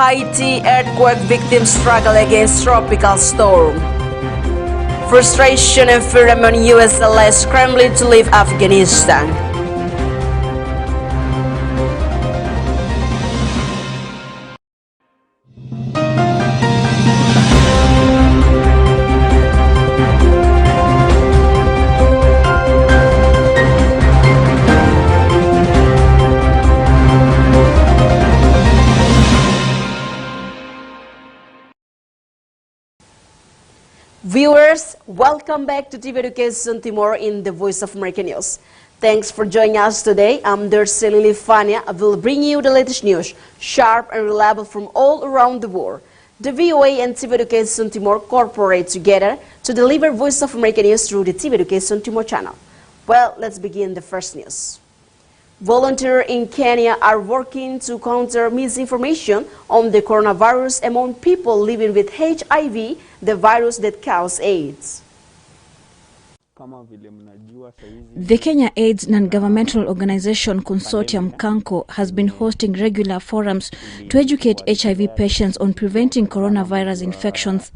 Haiti earthquake victims struggle against tropical storm. Frustration and fear among US allies scrambling to leave Afghanistan. Viewers, welcome back to TV Education Timor in the Voice of America News. Thanks for joining us today. I'm Darcy Lilifania. I will bring you the latest news, sharp and reliable from all around the world. The VOA and TV Education Timor cooperate together to deliver Voice of America News through the TV Education Timor channel. Well, let's begin the first news. Volunteers in Kenya are working to counter misinformation on the coronavirus among people living with HIV, the virus that causes AIDS. The Kenya AIDS non-governmental organization consortium KANCO has been hosting regular forums to educate HIV patients on preventing coronavirus infections.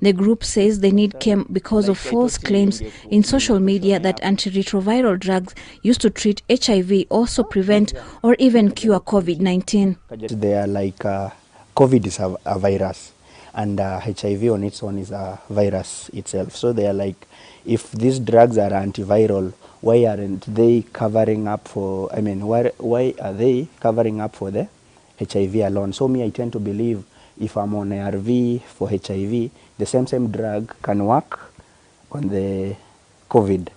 The group says the need came because of false claims in social media that antiretroviral drugs used to treat HIV also prevent or even cure COVID-19. They are like COVID is a virus, and HIV on its own is a virus itself. So they are like, if these drugs are antiviral, why aren't they covering up for, why are they covering up for the HIV alone? So me, I tend to believe if I'm on ARV for HIV, the same drug can work on the COVID.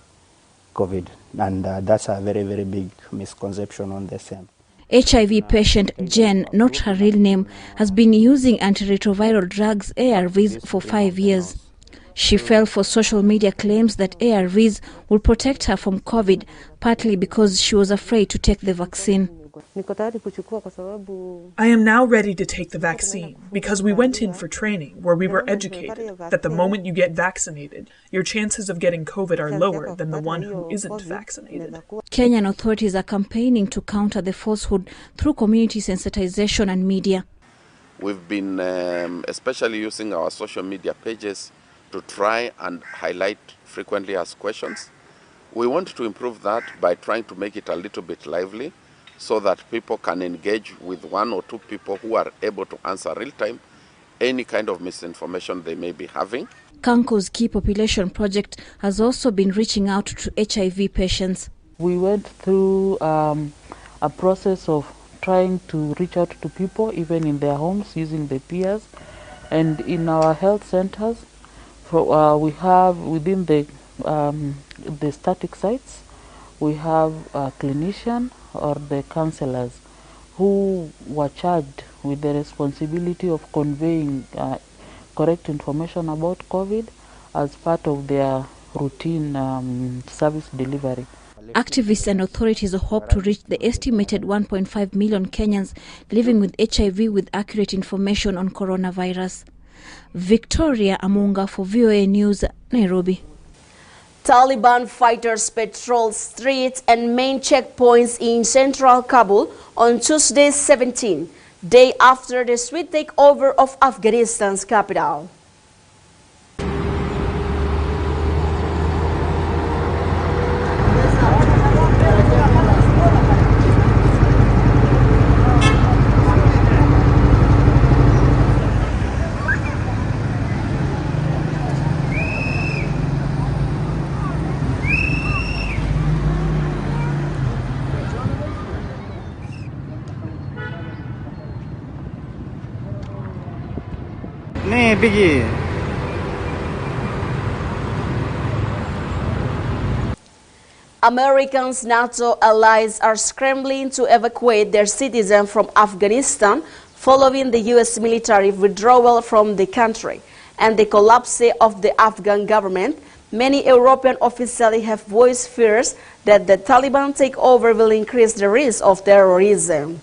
And that's a very, very big misconception on the same. HIV patient Jen, not her real name, has been using antiretroviral drugs ARVs for 5 years. She fell for social media claims that ARVs will protect her from COVID, partly because she was afraid to take the vaccine. I am now ready to take the vaccine because we went in for training where we were educated that the moment you get vaccinated, your chances of getting COVID are lower than the one who isn't vaccinated. Kenyan authorities are campaigning to counter the falsehood through community sensitization and media. We've been especially using our social media pages to try and highlight frequently asked questions. We want to improve that by trying to make it a little bit lively, so that people can engage with one or two people who are able to answer real-time any kind of misinformation they may be having. KANCO's Key Population Project has also been reaching out to HIV patients. We went through a process of trying to reach out to people, even in their homes, using the peers. And in our health centers, we have within the static sites, we have a clinician or the counselors who were charged with the responsibility of conveying correct information about COVID as part of their routine service delivery. Activists and authorities hope to reach the estimated 1.5 million Kenyans living with HIV with accurate information on coronavirus. Victoria Amunga for VOA News, Nairobi. Taliban fighters patrolled streets and main checkpoints in central Kabul on Tuesday 17, day after the swift takeover of Afghanistan's capital. Americans' NATO allies are scrambling to evacuate their citizens from Afghanistan following the U.S. military withdrawal from the country and the collapse of the Afghan government. Many European officials have voiced fears that the Taliban takeover will increase the risk of terrorism.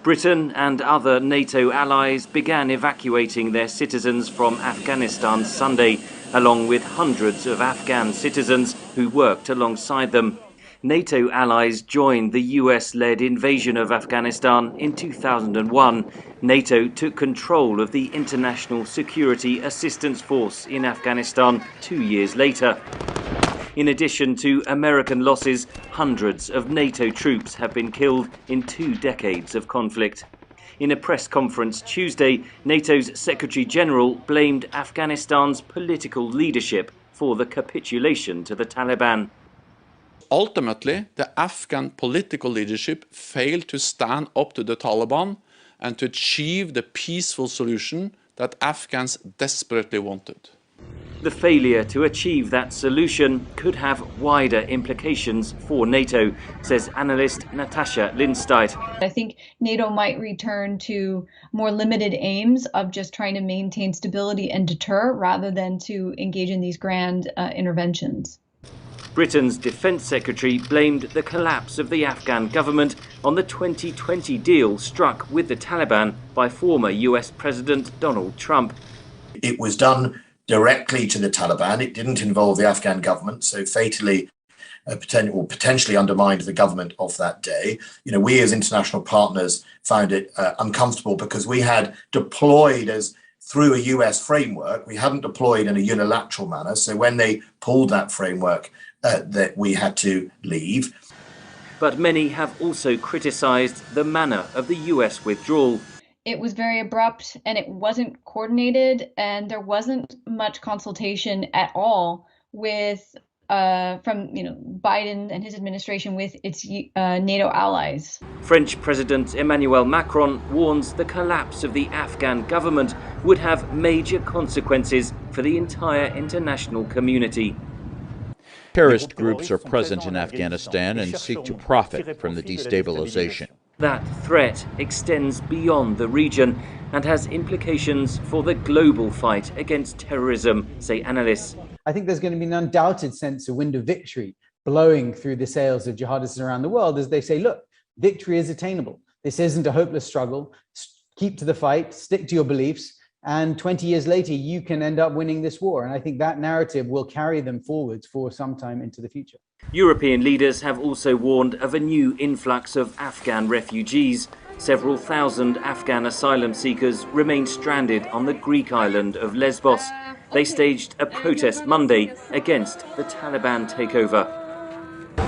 Britain and other NATO allies began evacuating their citizens from Afghanistan Sunday, along with hundreds of Afghan citizens who worked alongside them. NATO allies joined the US-led invasion of Afghanistan in 2001. NATO took control of the International Security Assistance Force in Afghanistan 2 years later. In addition to American losses, hundreds of NATO troops have been killed in 2 decades of conflict. In a press conference Tuesday, NATO's Secretary-General blamed Afghanistan's political leadership for the capitulation to the Taliban. Ultimately, the Afghan political leadership failed to stand up to the Taliban and to achieve the peaceful solution that Afghans desperately wanted. The failure to achieve that solution could have wider implications for NATO, says analyst Natasha Lindstedt. I think NATO might return to more limited aims of just trying to maintain stability and deter rather than to engage in these grand interventions. Britain's Defence Secretary blamed the collapse of the Afghan government on the 2020 deal struck with the Taliban by former US President Donald Trump. It was done directly to the Taliban. It didn't involve the Afghan government, so fatally potentially undermined the government of that day. We as international partners found it uncomfortable because we had deployed through a US framework. We hadn't deployed in a unilateral manner. So when they pulled that framework, that we had to leave. But many have also criticised the manner of the US withdrawal. It was very abrupt and it wasn't coordinated, and there wasn't much consultation at all with from Biden and his administration with its NATO allies. French President Emmanuel Macron warns the collapse of the Afghan government would have major consequences for the entire international community. Terrorist groups are present in Afghanistan and seek to profit from the destabilization. That threat extends beyond the region and has implications for the global fight against terrorism, say analysts. I think there's going to be an undoubted sense of wind of victory blowing through the sails of jihadists around the world as they say, look, victory is attainable. This isn't a hopeless struggle. Keep to the fight, stick to your beliefs, and 20 years later, you can end up winning this war. And I think that narrative will carry them forwards for some time into the future. European leaders have also warned of a new influx of Afghan refugees. Several thousand Afghan asylum seekers remain stranded on the Greek island of Lesbos. They staged a protest Monday against the Taliban takeover.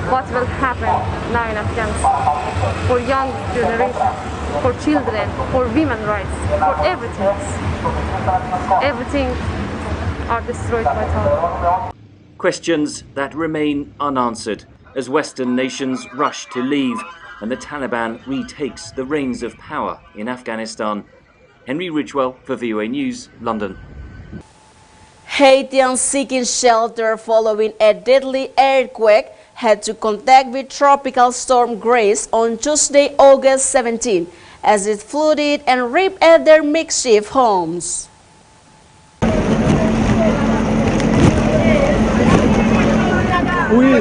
What will happen now in Afghanistan for young generation, for children, for women's rights, for everything? Everything are destroyed by Taliban. Questions that remain unanswered as Western nations rush to leave and the Taliban retakes the reins of power in Afghanistan. Henry Ridgewell for VOA News, London. Haitians seeking shelter following a deadly earthquake had to contact with Tropical Storm Grace on Tuesday, August 17, as it flooded and ripped at their makeshift homes. Oui.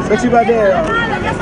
Petit badé.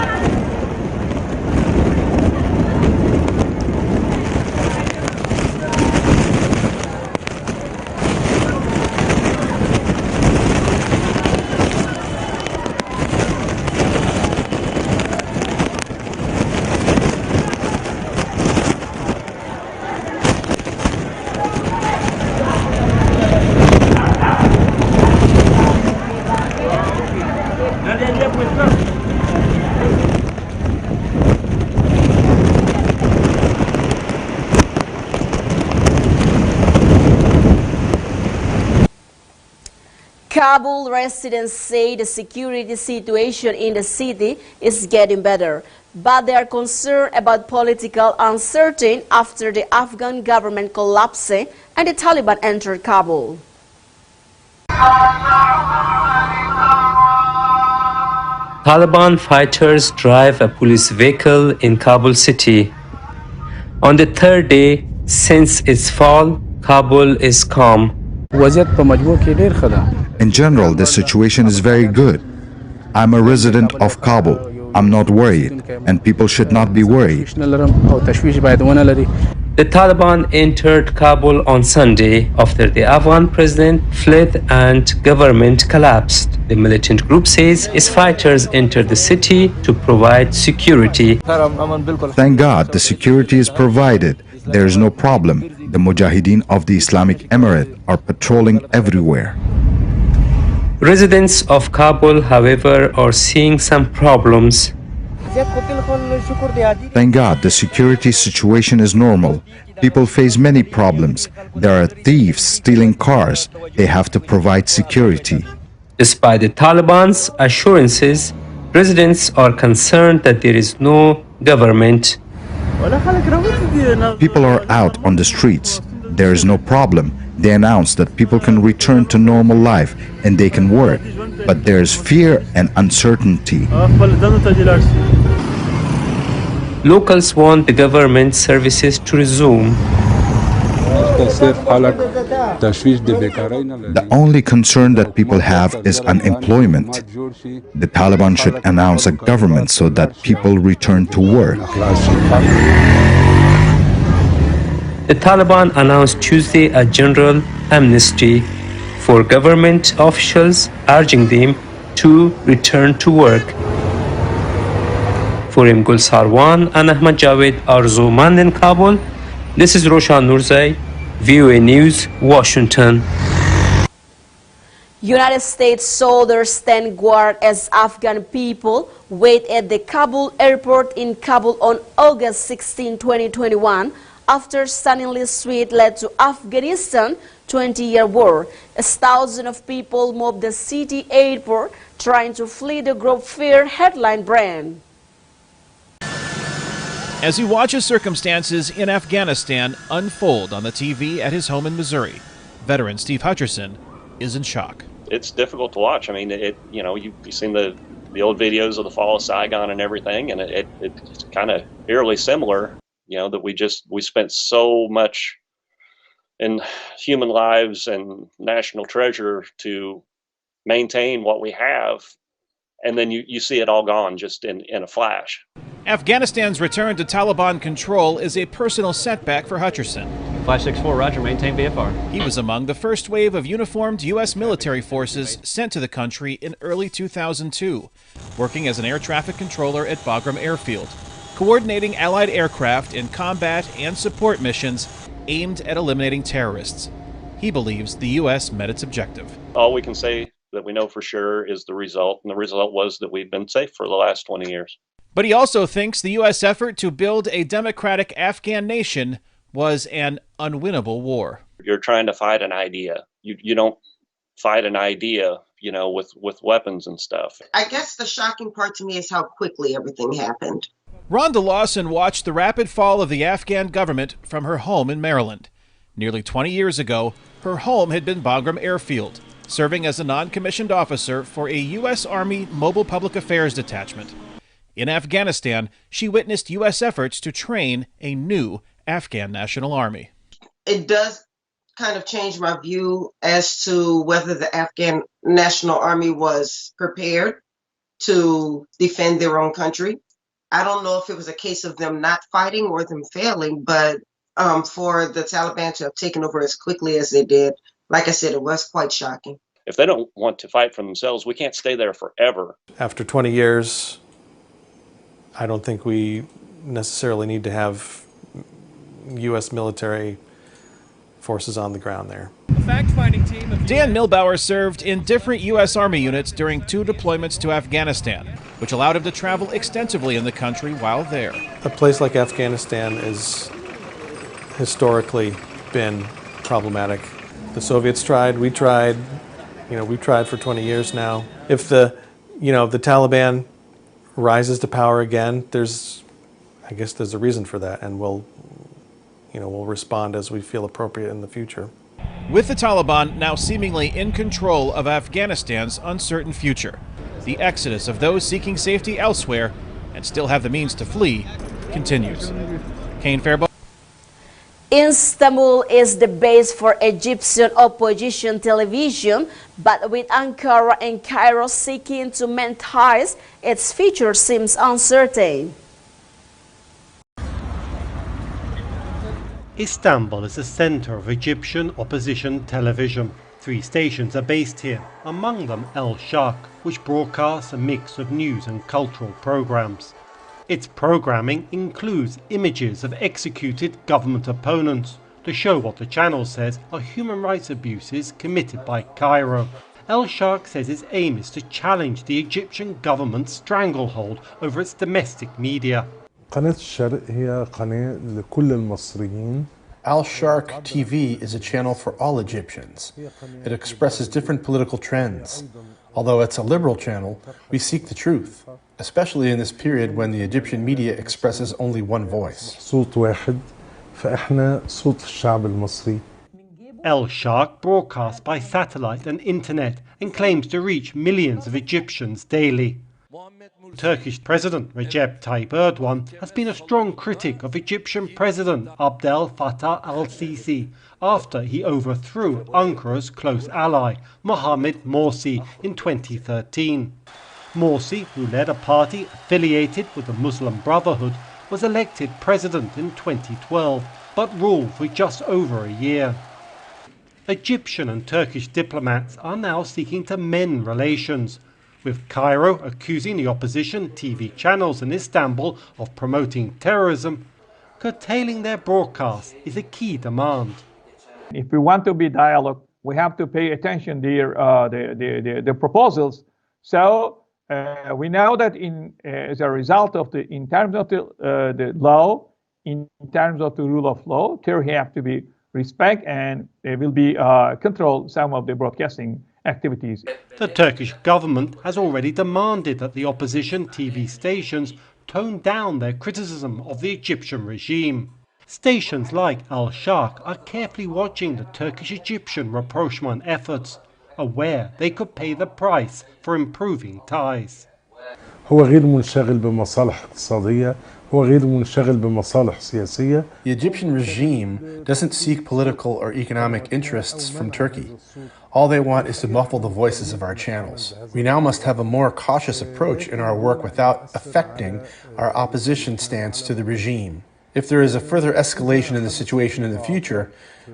Kabul residents say the security situation in the city is getting better, but they are concerned about political uncertainty after the Afghan government collapsed and the Taliban entered Kabul. Taliban fighters drive a police vehicle in Kabul city. On the third day since its fall, Kabul is calm. In general, the situation is very good. I'm a resident of Kabul. I'm not worried, and people should not be worried. The Taliban entered Kabul on Sunday after the Afghan president fled and government collapsed. The militant group says its fighters entered the city to provide security. Thank God the security is provided. There is no problem. The Mujahideen of the Islamic Emirate are patrolling everywhere. Residents of Kabul, however, are seeing some problems. Thank God the security situation is normal. People face many problems. There are thieves stealing cars. They have to provide security. Despite the Taliban's assurances, residents are concerned that there is no government. People are out on the streets. There is no problem. They announced that people can return to normal life and they can work. But there is fear and uncertainty. Locals want the government services to resume. The only concern that people have is unemployment. The Taliban should announce a government so that people return to work. The Taliban announced Tuesday a general amnesty for government officials, urging them to return to work. For Imgul Sarwan and Ahmad Javed Arzumand in Kabul, this is Roshan Nurzai, VOA News, Washington. United States soldiers stand guard as Afghan people wait at the Kabul airport in Kabul on August 16, 2021, after stunningly sweet led to Afghanistan 20-year war. As thousands of people mobbed the city airport trying to flee the group fear headline brand. As he watches circumstances in Afghanistan unfold on the TV at his home in Missouri, veteran Steve Hutcherson is in shock. It's difficult to watch. I mean, you've seen the old videos of the fall of Saigon and everything, and it's kind of eerily similar. That we spent so much in human lives and national treasure to maintain what we have, and then you see it all gone just in a flash. Afghanistan's return to Taliban control is a personal setback for Hutcherson. 564, roger, maintain VFR. He was among the first wave of uniformed U.S. military forces sent to the country in early 2002, working as an air traffic controller at Bagram Airfield, coordinating Allied aircraft in combat and support missions aimed at eliminating terrorists. He believes the U.S. met its objective. All we can say that we know for sure is the result, and the result was that we've been safe for the last 20 years. But he also thinks the U.S. effort to build a democratic Afghan nation was an unwinnable war. You're trying to fight an idea. You don't fight an idea, with weapons and stuff. I guess the shocking part to me is how quickly everything happened. Rhonda Lawson watched the rapid fall of the Afghan government from her home in Maryland. Nearly 20 years ago, her home had been Bagram Airfield, serving as a non-commissioned officer for a U.S. Army Mobile Public Affairs Detachment. In Afghanistan, she witnessed U.S. efforts to train a new Afghan National Army. It does kind of change my view as to whether the Afghan National Army was prepared to defend their own country. I don't know if it was a case of them not fighting or them failing, but for the Taliban to have taken over as quickly as they did, like I said, it was quite shocking. If they don't want to fight for themselves, we can't stay there forever. After 20 years, I don't think we necessarily need to have U.S. military forces on the ground there. Fact-finding team of Dan Milbauer served in different U.S. Army units during 2 deployments to Afghanistan, which allowed him to travel extensively in the country while there. A place like Afghanistan has historically been problematic. The Soviets tried, we tried, we've tried for 20 years now. If the Taliban rises to power again, I guess there's a reason for that, and we'll respond as we feel appropriate in the future. With the Taliban now seemingly in control of Afghanistan's uncertain future, the exodus of those seeking safety elsewhere and still have the means to flee continues. Kane Fairbaugh. Istanbul is the base for Egyptian opposition television, but with Ankara and Cairo seeking to mend ties, its future seems uncertain. Istanbul is the center of Egyptian opposition television. 3 stations are based here, among them El Sharq, which broadcasts a mix of news and cultural programs. Its programming includes images of executed government opponents to show what the channel says are human rights abuses committed by Cairo. El Sharq says its aim is to challenge the Egyptian government's stranglehold over its domestic media. قناة الشرق هي قناة لكل المصريين. Al Sharq TV is a channel for all Egyptians. It expresses different political trends. Although it's a liberal channel, we seek the truth, especially in this period when the Egyptian media expresses only one voice. صوت واحد فإحنا صوت الشعب المصري. El Sharq broadcasts by satellite and internet and claims to reach millions of Egyptians daily. Turkish President Recep Tayyip Erdogan has been a strong critic of Egyptian President Abdel Fattah al-Sisi after he overthrew Ankara's close ally, Mohamed Morsi, in 2013. Morsi, who led a party affiliated with the Muslim Brotherhood, was elected president in 2012, but ruled for just over a year. Egyptian and Turkish diplomats are now seeking to mend relations, with Cairo accusing the opposition TV channels in Istanbul of promoting terrorism. Curtailing their broadcasts is a key demand. If we want to be dialogue, we have to pay attention to the proposals. So we know that as a result of in terms of the law, in terms of the rule of law, there have to be respect, and they will be control some of the broadcasting activities. The Turkish government has already demanded that the opposition TV stations tone down their criticism of the Egyptian regime. Stations like Al Sharq are carefully watching the Turkish-Egyptian rapprochement efforts, aware they could pay the price for improving ties. هو غير منشغل بمصالح اقتصادية، هو غير منشغل بمصالح سياسية. The Egyptian regime doesn't seek political or economic interests from Turkey. All they want is to muffle the voices of our channels. We now must have a more cautious approach in our work without affecting our opposition stance to the regime. If there is a further escalation in the situation in the future,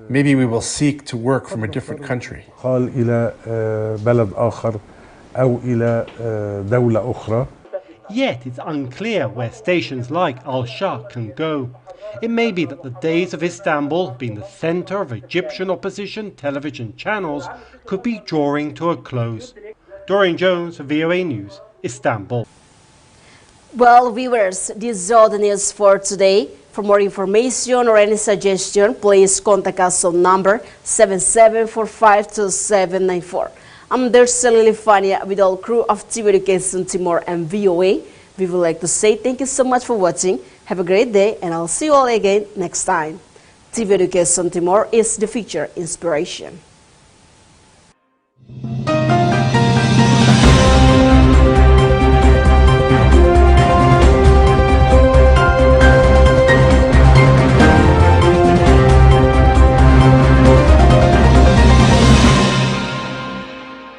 maybe we will seek to work from a different country. قال إلى بلد آخر أو إلى دولة أخرى. Yet it's unclear where stations like Al Sharq can go. It may be that the days of Istanbul being the center of Egyptian opposition television channels could be drawing to a close. Dorian Jones, VOA News, Istanbul. Well, viewers, this is all the news for today. For more information or any suggestion, please contact us on number 77452794. I'm Derselili Fania with all crew of TV Education Timor and VOA. We would like to say thank you so much for watching. Have a great day, and I'll see you all again next time. TV Education Timor is the future inspiration.